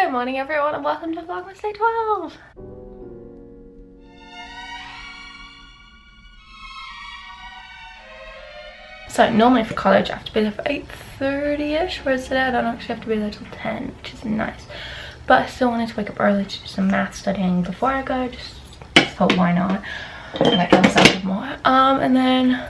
Good morning everyone and welcome to Vlogmas Day 12. So normally for college I have to be there for 8:30ish, whereas today I don't actually have to be there till 10, which is nice. But I still wanted to wake up early to do some math studying before I go, just thought why not, and like get myself a bit more. And then,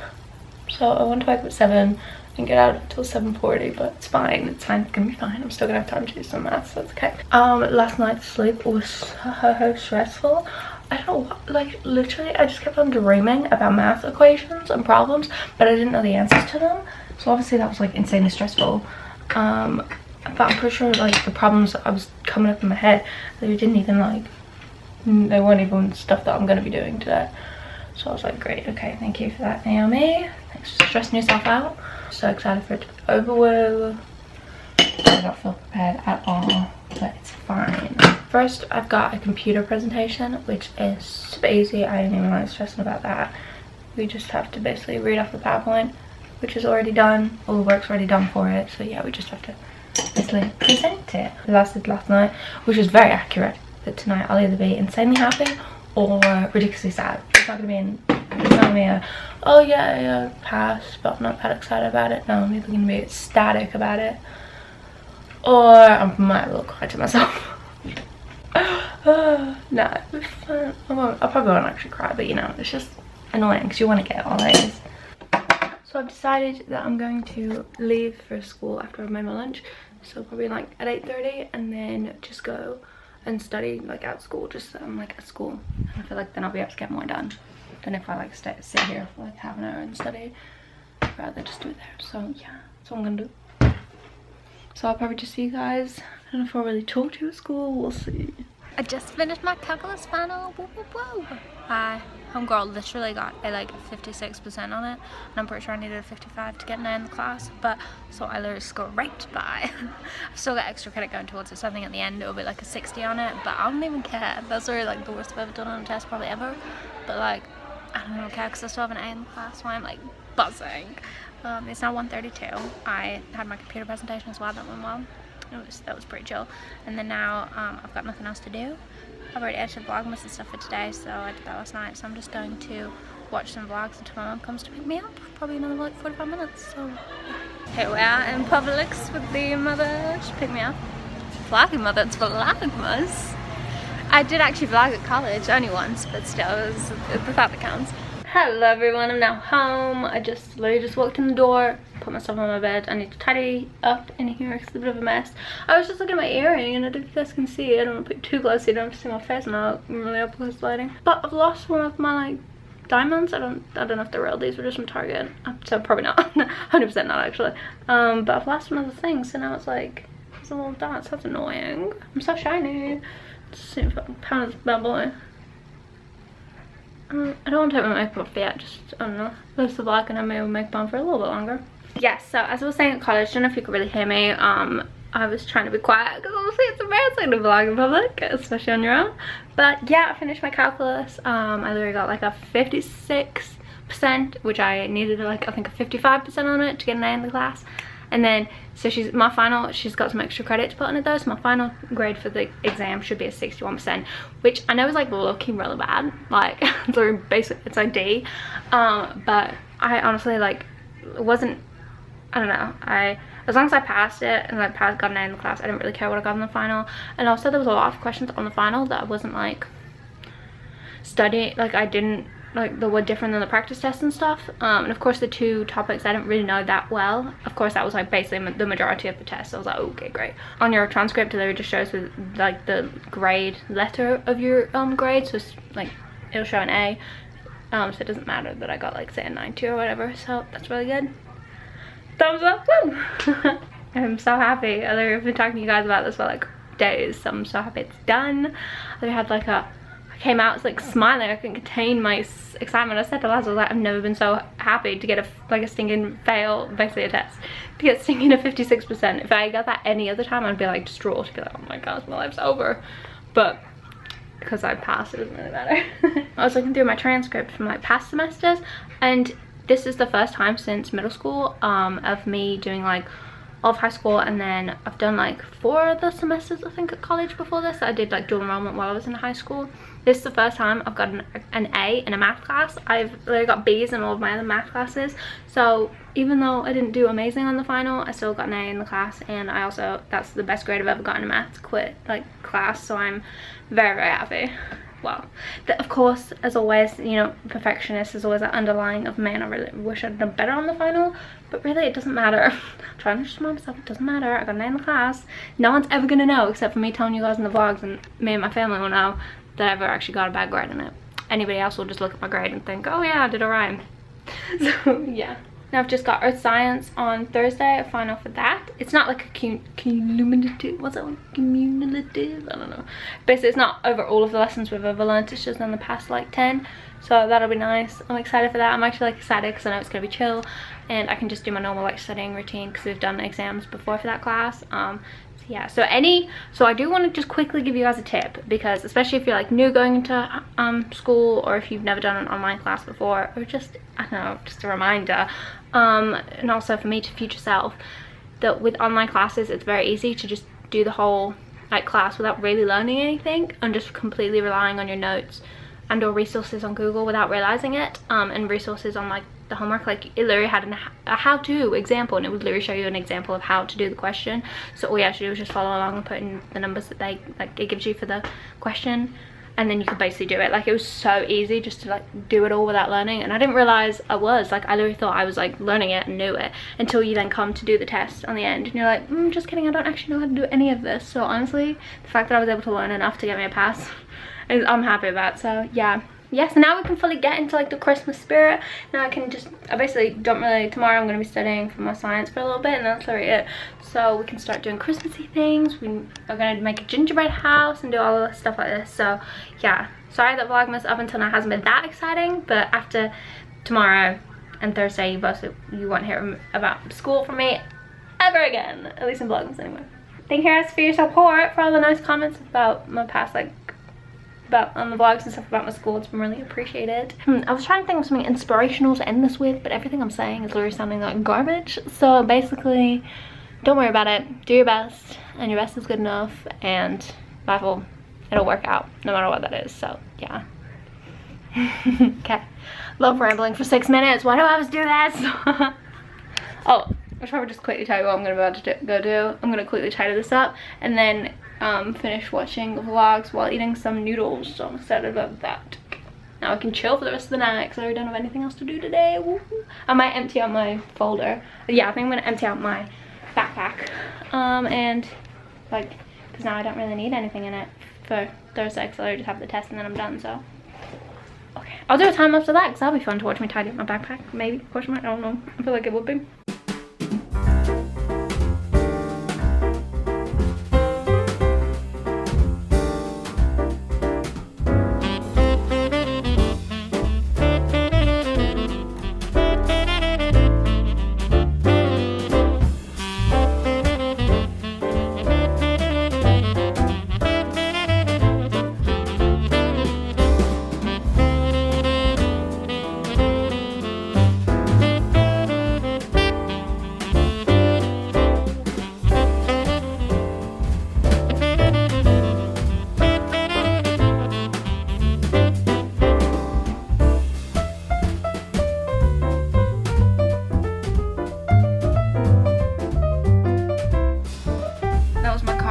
so I want to wake up at 7 and get out until 7:40, but it's fine, it's gonna be fine. I'm still gonna have time to do some math, so it's okay. Last night's sleep was so stressful. I don't know what, like literally I just kept on dreaming about math equations and problems, but I didn't know the answers to them, so obviously that was like insanely stressful. But I'm pretty sure like the problems that I was coming up in my head, they didn't even like, they weren't even stuff that I'm gonna be doing today. So I was like, great, okay, thank you for that, Naomi. Thanks for stressing yourself out. So excited for it to be over with. I don't feel prepared at all, but it's fine. First, I've got a computer presentation, which is super easy. I didn't even like stressing about that. We just have to basically read off the PowerPoint, which is already done. All the work's already done for it. So yeah, we just have to basically present it. The last did last night, which was very accurate. But tonight I'll either be insanely happy or ridiculously sad. It's not gonna be a oh yeah, pass, but I'm not that excited about it. No, I'm either gonna be ecstatic about it, or I might well cry to myself. No, it'll be fun. I probably won't actually cry, but you know, it's just annoying because you want to get all A's. So I've decided that I'm going to leave for school after I've made my lunch, so probably like at 8:30, and then just go and study like at school, just so I'm like at school, and I feel like then I'll be able to get more done than if I like sit here for like half an hour and study. I'd rather just do it there. So yeah, that's what I'm gonna do. So I'll probably just see you guys. I don't know if I'll really talk to you at school, we'll see. I just finished my calculus final. Woo, woo, woo. My homegirl literally got a like 56% on it, and I'm pretty sure I needed a 55 to get an A in the class, but so I literally scraped by. I've still got extra credit going towards it, so I think at the end it'll be like a 60 on it, but I don't even care. That's already like the worst I've ever done on a test probably ever, but like I don't even care because I still have an A in the class, so I'm like buzzing. It's now 1:32. I had my computer presentation as well, that went well. That was pretty chill. And then now I've got nothing else to do. I've already edited Vlogmas and stuff for today, so I did that last night. So I'm just going to watch some vlogs until my mom comes to pick me up. Probably another like 45 minutes. So here we are in Publix with the mother. She picked me up. Vlogging mother, it's Vlogmas. I did actually vlog at college, only once, but still, it's the thought that counts. Hello everyone, I'm now home. I literally just walked in the door, put myself on my bed. I need to tidy up in here because it's a bit of a mess. I was just looking at my earring, and I don't know if you guys can see. I don't want to put it too close so you don't have to see my face, and I'm really up close lighting. But I've lost one of my like diamonds. I don't know if they're real. These were just from Target, so probably not. 100% not actually. But I've lost one of the things, so now it's like it's a little dot. So that's annoying. I'm so shiny. Let's see if I can pound this bad boy. I don't want to take my makeup off yet, just, I don't know, lose the vlog and I may make on for a little bit longer. Yes, so as I was saying at college, I don't know if you could really hear me, I was trying to be quiet because obviously it's embarrassing to vlog in public, especially on your own. But yeah, I finished my calculus. I literally got like a 56%, which I needed like I think a 55% on it to get an A in the class. And then, so she's got some extra credit to put on it though, so my final grade for the exam should be a 61%, which I know is like looking really bad, like so basically it's like D, but I honestly like, it wasn't, I don't know, as long as I passed it and like got an A in the class, I didn't really care what I got in the final. And also there was a lot of questions on the final that I wasn't like studying, like I didn't, like they were different than the practice tests and stuff, and of course the two topics I didn't really know that well. Of course that was like basically the majority of the test, so I was like, okay, great. On your transcript it just shows like the grade letter of your grade, so it's like it'll show an A, so it doesn't matter that I got like say a 90 or whatever, so that's really good. Thumbs up. Woo! I'm so happy. I've been talking to you guys about this for like days, so I'm so happy it's done. I had like I came out like smiling. I couldn't contain my excitement. I said to Laz, I was like, I've never been so happy to get a stinking fail, basically a test, to get stinking a 56%. If I got that any other time, I'd be like distraught, to be like, oh my gosh, my life's over. But because I passed, it doesn't really matter. I was looking through my transcript from like past semesters, and this is the first time since middle school of me doing like of high school, and then I've done like 4 other semesters I think at college before this. I did like dual enrollment while I was in high school. This is the first time I've got an A in a math class. I've literally got B's in all of my other math classes, so even though I didn't do amazing on the final, I still got an A in the class, and I also, that's the best grade I've ever gotten in a math class, so I'm very, very happy. Well, of course, as always, you know, perfectionist is always that underlying of, man, I really wish I'd done better on the final, but really it doesn't matter. I'm trying to just remind myself, it doesn't matter. I got an A in the class. No one's ever gonna know except for me telling you guys in the vlogs, and me and my family will know that I ever actually got a bad grade in it. Anybody else will just look at my grade and think, oh yeah, I did alright. So yeah. Now I've just got Earth Science on Thursday, a final for that. It's not like a cumulative, what's that one? Cumulative? I don't know. Basically it's not over all of the lessons we've ever learned, it's just in the past like 10. So that'll be nice. I'm excited for that. I'm actually like excited because I know it's going to be chill and I can just do my normal like studying routine because we've done exams before for that class. Yeah, so I do want to just quickly give you guys a tip, because especially if you're like new going into school, or if you've never done an online class before, or just, I don't know, just a reminder, and also for me to future self, that with online classes it's very easy to just do the whole like class without really learning anything and just completely relying on your notes and or resources on Google without realizing it, and resources on like the homework. Like it literally had a how-to example, and it would literally show you an example of how to do the question, so all you have to do is just follow along and put in the numbers that they like it gives you for the question, and then you could basically do it. Like it was so easy just to like do it all without learning, and I didn't realize I was like, I literally thought I was like learning it and knew it until you then come to do the test on the end and you're like, just kidding, I don't actually know how to do any of this. So honestly, the fact that I was able to learn enough to get me a pass, I'm happy about. So yeah. Yes, and now we can fully get into like the Christmas spirit. Now I basically don't really, tomorrow I'm going to be studying for my science for a little bit, and that's literally it. So we can start doing Christmassy things. We are going to make a gingerbread house and do all of stuff like this. So yeah, sorry that Vlogmas up until now hasn't been that exciting, but after tomorrow and Thursday you won't hear about school from me ever again, at least in Vlogmas anyway. Thank you guys for your support, for all the nice comments about my past about on the vlogs and stuff about my school. It's been really appreciated. I was trying to think of something inspirational to end this with, but everything I'm saying is literally sounding like garbage. So basically, don't worry about it. Do your best, and your best is good enough, and it'll work out no matter what that is. So yeah. Okay. Love rambling for 6 minutes. Why do I always do that? Oh, I should probably just quickly tell you what I'm about to go do. I'm gonna quickly tidy this up and then finish watching the vlogs while eating some noodles, so I'm excited about that. Now I can chill for the rest of the night because I don't have anything else to do today. Woo-hoo. I might empty out my folder. Yeah, I think I'm gonna empty out my backpack, and like, because now I don't really need anything in it for Thursday, because I just have the test and then I'm done. So okay, I'll do a time after that because that'll be fun to watch me tidy up my backpack. Maybe, question mark, I don't know. I feel like it would be.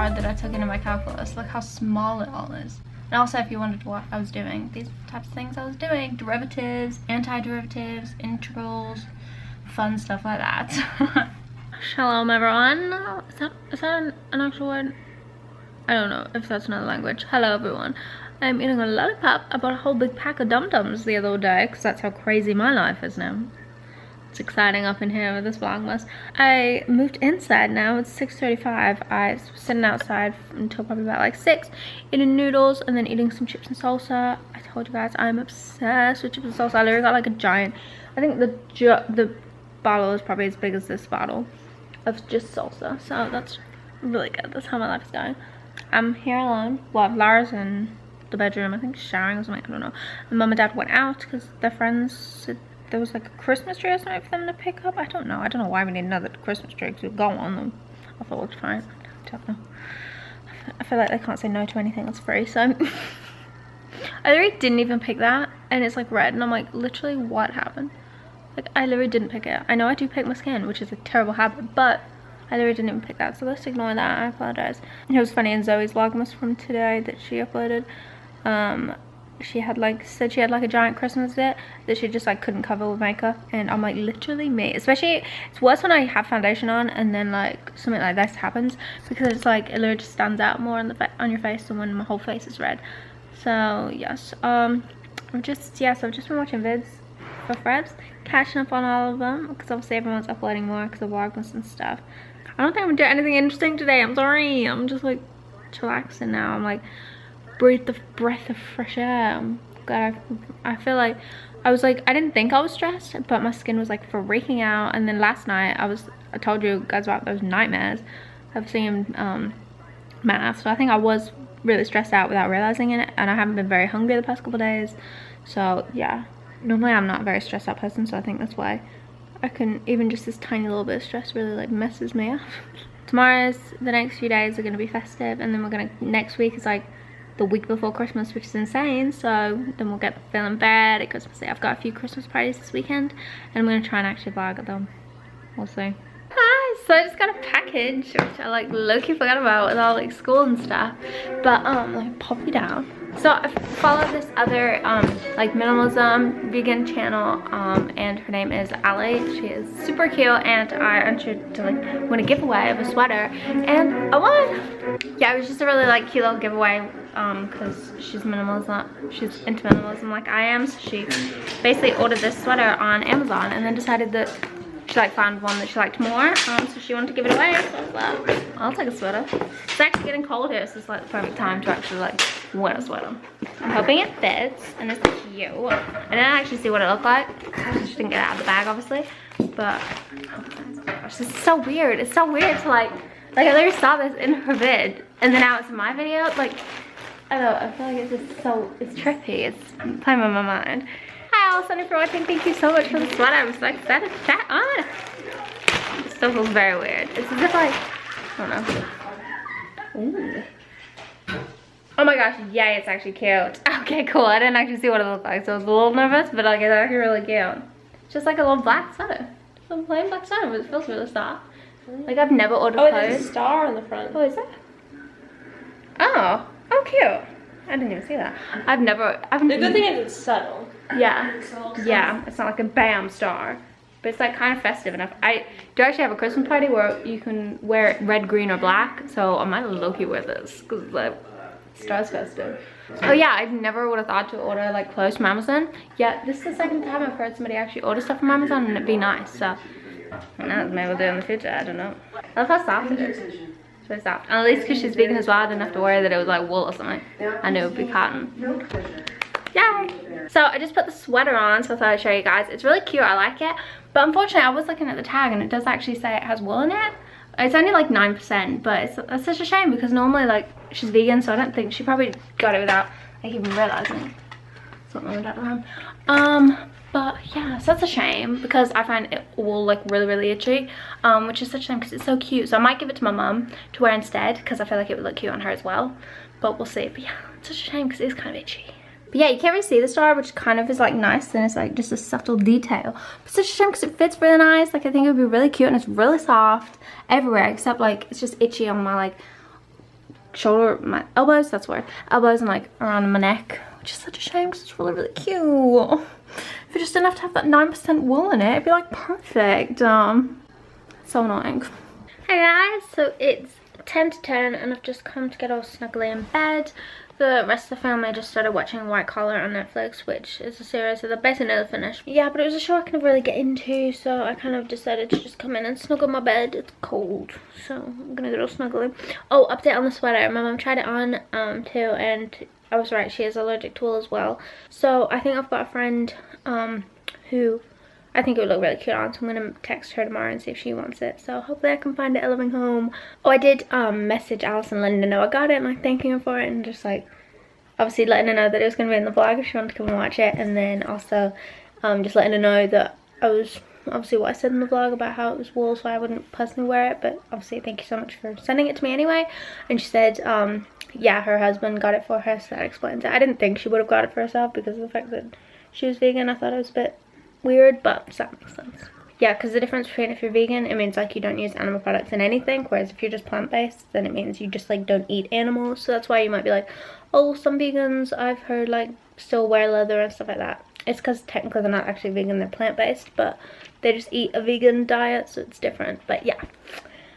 That I took into my calculus. Look how small it all is. And also, if you wondered what I was doing, these types of things I was doing: derivatives, antiderivatives, integrals, fun stuff like that. Shalom everyone. Is that an actual word? I don't know if that's another language. Hello everyone. I'm eating a lollipop. I bought a whole big pack of Dum-Dums the other day because that's how crazy my life is now. It's exciting up in here with this Vlogmas. I moved inside now. It's 6:35. I was sitting outside until probably about like 6, eating noodles and then eating some chips and salsa. I told you guys I'm obsessed with chips and salsa. I literally got like a giant, I think the bottle is probably as big as this bottle of just salsa. So that's really good. That's how my life is going. I'm here alone. Well, Lara's in the bedroom, I think showering or something, I don't know. And mum and dad went out because they're friends there was like a Christmas tree or something for them to pick up. I don't know why we need another Christmas tree to go on them. I thought it looked fine. I don't know. I feel like they can't say no to anything that's free, so I literally didn't even pick that, and it's like red, and I'm like, literally what happened? Like, I literally didn't pick it. I know I do pick my skin, which is a terrible habit, but I literally didn't even pick that, so let's ignore that. I apologize. It was funny in Zoe's Vlogmas from today that she uploaded. She had like, said she had like a giant Christmas bit that she just like couldn't cover with makeup, and I'm like, literally me. Especially, it's worse when I have foundation on and then like something like this happens, because it's like, it literally just stands out more on the on your face than when my whole face is red. So yes, I've just been watching vids for Frebs, catching up on all of them, because obviously everyone's uploading more because of Vlogmas and stuff. I don't think I'm doing anything interesting today, I'm sorry. I'm just like chillaxing now. I'm like, breathe the breath of fresh air. God, I feel like I was like, I didn't think I was stressed, but my skin was like freaking out. And then last night I told you guys about those nightmares of seeing math, so I think I was really stressed out without realizing it, and I haven't been very hungry the past couple days. So yeah, normally I'm not a very stressed out person, so I think that's why I can, even just this tiny little bit of stress really like messes me up. The next few days are going to be festive, and then next week is like the week before Christmas, which is insane. So then we'll get feeling bad at Christmas Day. I've got a few Christmas parties this weekend, and I'm going to try and actually vlog at them. We'll see. Hi, so I just got a package, which I like low-key forgot about with all like school and stuff, but let me pop you down. So I follow this other like minimalism vegan channel, and her name is Ali. She is super cute, and I entered to like win a giveaway of a sweater, and I won. Yeah, it was just a really like cute little giveaway, because she's into minimalism like I am. So she basically ordered this sweater on Amazon, and then decided that she like found one that she liked more, so she wanted to give it away. So I was like, I'll take a sweater. It's actually getting cold here, so it's like the perfect time to actually like win a sweater. I'm hoping it fits, and it's cute. I didn't actually see what it looked like. She didn't get it out of the bag, obviously, but oh gosh, this is so weird. It's so weird to like I literally saw this in her vid, and then now it's in my video. Like, I don't know, I feel like it's just so, it's trippy. It's playing with my mind. Hi all, Sunny for watching. Thank you so much for the sweater. I'm so excited to try on. It still feels very weird. It's as if like, I don't know. Ooh. Oh my gosh, yay, it's actually cute. Okay, cool. I didn't actually see what it looked like, so I was a little nervous, but like it's actually really cute. It's just like a little black sweater. Just a plain black sweater, but it feels really soft. Like I've never ordered clothes. Oh, there's a star on the front. Oh, is it? Oh, cute. I didn't even see that. The good thing is it's subtle. Yeah, yeah, it's not like a bam star, but it's like kind of festive enough. I do actually have a Christmas party where you can wear it red, green, or black, so I might low-key wear this because like star's festive. Oh yeah, I never would have thought to order like clothes from Amazon. Yeah, this is the second time I've heard somebody actually order stuff from Amazon and it'd be nice, so I don't know, maybe we'll do it in the future, I don't know. I love how soft it is. It's very soft. And at least because she's vegan as well, I didn't have to worry that it was like wool or something. I knew it would be cotton. Yay! So I just put the sweater on, so I thought I'd show you guys. It's really cute, I like it. But unfortunately, I was looking at the tag and it does actually say it has wool in it. It's only like 9%, but that's such a shame because normally like she's vegan, so I don't think she probably got it without like even realizing. Something like that. But yeah, so that's a shame because I find it wool like really itchy, which is such a shame because it's so cute. So I might give it to my mum to wear instead because I feel like it would look cute on her as well. But we'll see. But yeah, it's such a shame because it is kind of itchy. But yeah, you can't really see the star, which kind of is like nice, and it's like just a subtle detail. But such a shame because it fits really nice. Like I think it would be really cute, and it's really soft everywhere except like it's just itchy on my like shoulder, my elbows, that's where elbows, and like around my neck, which is such a shame because it's really cute. If it just didn't have to have that 9% wool in it, it'd be like perfect. So annoying. Hey guys, so it's 10 to 10 and I've just come to get all snuggly in bed. The rest of the family just started watching White Collar on Netflix, which is a series that they're basically nearly finished. Yeah, but it was a show I couldn't really get into, so I kind of decided to just come in and snuggle my bed. It's cold, so I'm gonna get all snuggly. Oh, update on the sweater. My mom tried it on too, and I was right, she is allergic to wool as well. So I think I've got a friend who I think it would look really cute on, so I'm gonna text her tomorrow and see if she wants it. So hopefully I can find it at Living Home. Oh, I did message Alice and Linda know I got it and like thanking her for it and just like obviously letting her know that it was gonna be in the vlog if she wanted to come and watch it. And then also just letting her know that I was, obviously what I said in the vlog about how it was wool, so I wouldn't personally wear it, but obviously thank you so much for sending it to me anyway. And she said, yeah, her husband got it for her, so that explains it. I didn't think she would have got it for herself because of the fact that she was vegan. I thought it was a bit weird, but that makes sense. Yeah, because the difference between if you're vegan, it means like you don't use animal products in anything, whereas if you're just plant-based, then it means you just like don't eat animals. So that's why you might be like, oh, some vegans I've heard like still wear leather and stuff like that. It's because technically they're not actually vegan, they're plant-based, but they just eat a vegan diet, so it's different. But yeah,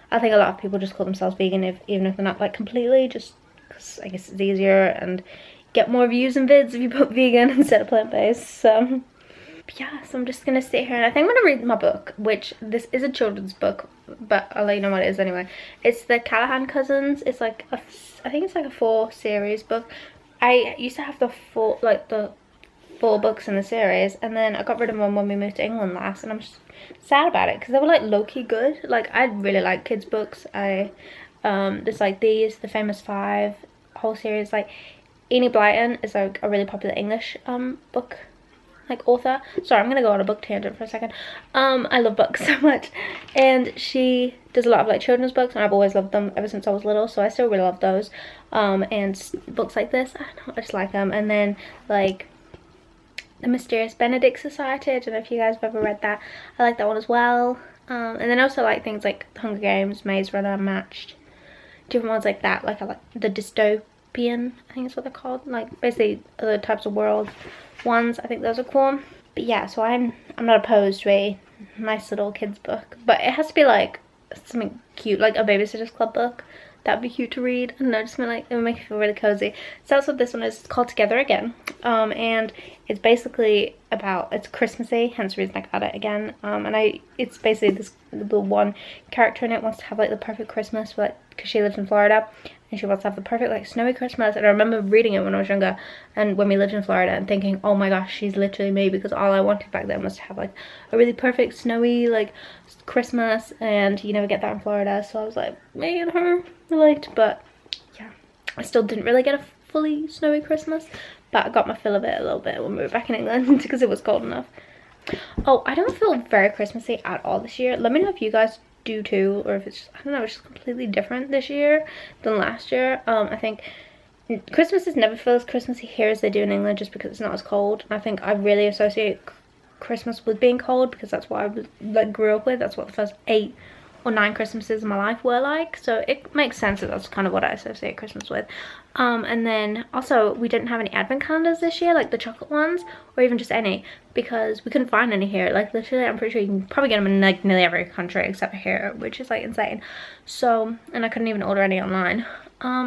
I think a lot of people just call themselves vegan even if they're not like completely, just because I guess it's easier and get more views and vids if you put vegan instead of plant-based. So yeah, so I'm just gonna sit here and I think I'm gonna read my book, which this is a children's book, but I'll let you know what it is anyway. It's the Callahan Cousins. It's like I think it's like a 4-series book. I used to have the 4 books in the series, and then I got rid of them when we moved to England last, and I'm just sad about it because they were like low-key good. Like I really like kids books. There's like these, the Famous 5 whole series. Like Enid Blyton is like a really popular English book like author. Sorry, I'm gonna go on a book tangent for a second. I love books so much, and she does a lot of like children's books, and I've always loved them ever since I was little, so I still really love those. And books like this, I don't know, I just like them. And then like The Mysterious Benedict Society, I don't know if you guys have ever read that. I like that one as well. And then I also like things like The Hunger Games, Maze Runner, Matched, different ones like that. Like I like the dystopian, I think is what they're called, like basically other types of world ones. I think those are cool. But yeah, so I'm not opposed to a nice little kids book, but it has to be like something cute, like a Babysitter's Club book. That'd be cute to read. I don't know, just like it would make you feel really cozy. So that's what this one is. It's called Together Again, and it's basically about, it's Christmassy, hence the reason I got it again. And it's basically the one character in it wants to have like the perfect Christmas, for, like, because she lives in Florida, and she wants to have the perfect like snowy Christmas. And I remember reading it when I was younger, and when we lived in Florida, and thinking, oh my gosh, she's literally me, because all I wanted back then was to have like a really perfect snowy like Christmas, and you never get that in Florida. So I was like, me and her relate. But yeah, I still didn't really get a fully snowy Christmas, but I got my fill of it a little bit when we were back in England because it was cold enough. Oh, I don't feel very Christmassy at all this year. Let me know if you guys do too, or if it's just, I don't know, it's just completely different this year than last year. I think Christmases never feel as Christmassy here as they do in England, just because it's not as cold. I think I really associate Christmas with being cold because that's what I like grew up with. That's what the first 8 or 9 Christmases in my life were like, so it makes sense that that's kind of what I associate Christmas with. And then also we didn't have any advent calendars this year, like the chocolate ones, or even just any, because we couldn't find any here. Like literally, I'm pretty sure you can probably get them in like nearly every country except for here, which is like insane. So, and I couldn't even order any online.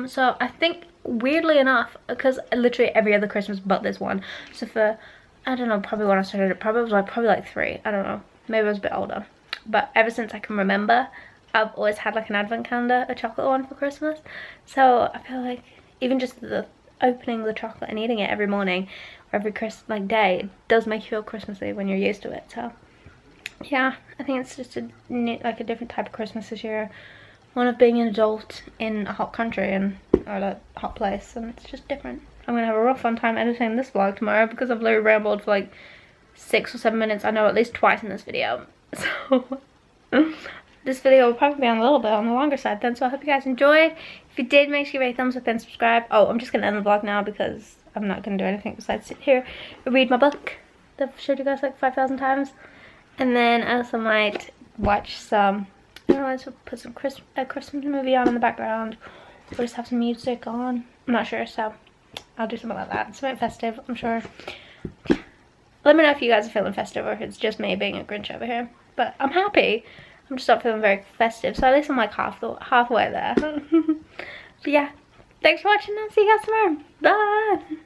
So I think weirdly enough, because literally every other Christmas but this one, so for, I don't know, probably when I started it, probably like 3, I don't know, maybe I was a bit older. But ever since I can remember, I've always had like an advent calendar, a chocolate one for Christmas. So I feel like even just the opening the chocolate and eating it every morning or every like day, it does make you feel Christmassy when you're used to it. So yeah, I think it's just like a different type of Christmas this year. One of being an adult in a hot country or a hot place, and it's just different. I'm gonna have a real fun time editing this vlog tomorrow because I've literally rambled for like 6 or 7 minutes, I know, at least twice in this video. So this video will probably be on a little bit on the longer side then, so I hope you guys enjoyed. If you did, make sure you give it a thumbs up and subscribe. Oh, I'm just gonna end the vlog now because I'm not gonna do anything besides sit here and read my book that I've showed you guys like 5,000 times. And then I also might watch some, I don't know, let's put some a Christmas movie on in the background, or just have some music on. I'm not sure, so I'll do something like that. Something festive, I'm sure. Let me know if you guys are feeling festive or if it's just me being a Grinch over here. But I'm happy. I'm just not feeling very festive, so at least I'm like halfway there. But yeah, thanks for watching, and I'll see you guys tomorrow. Bye!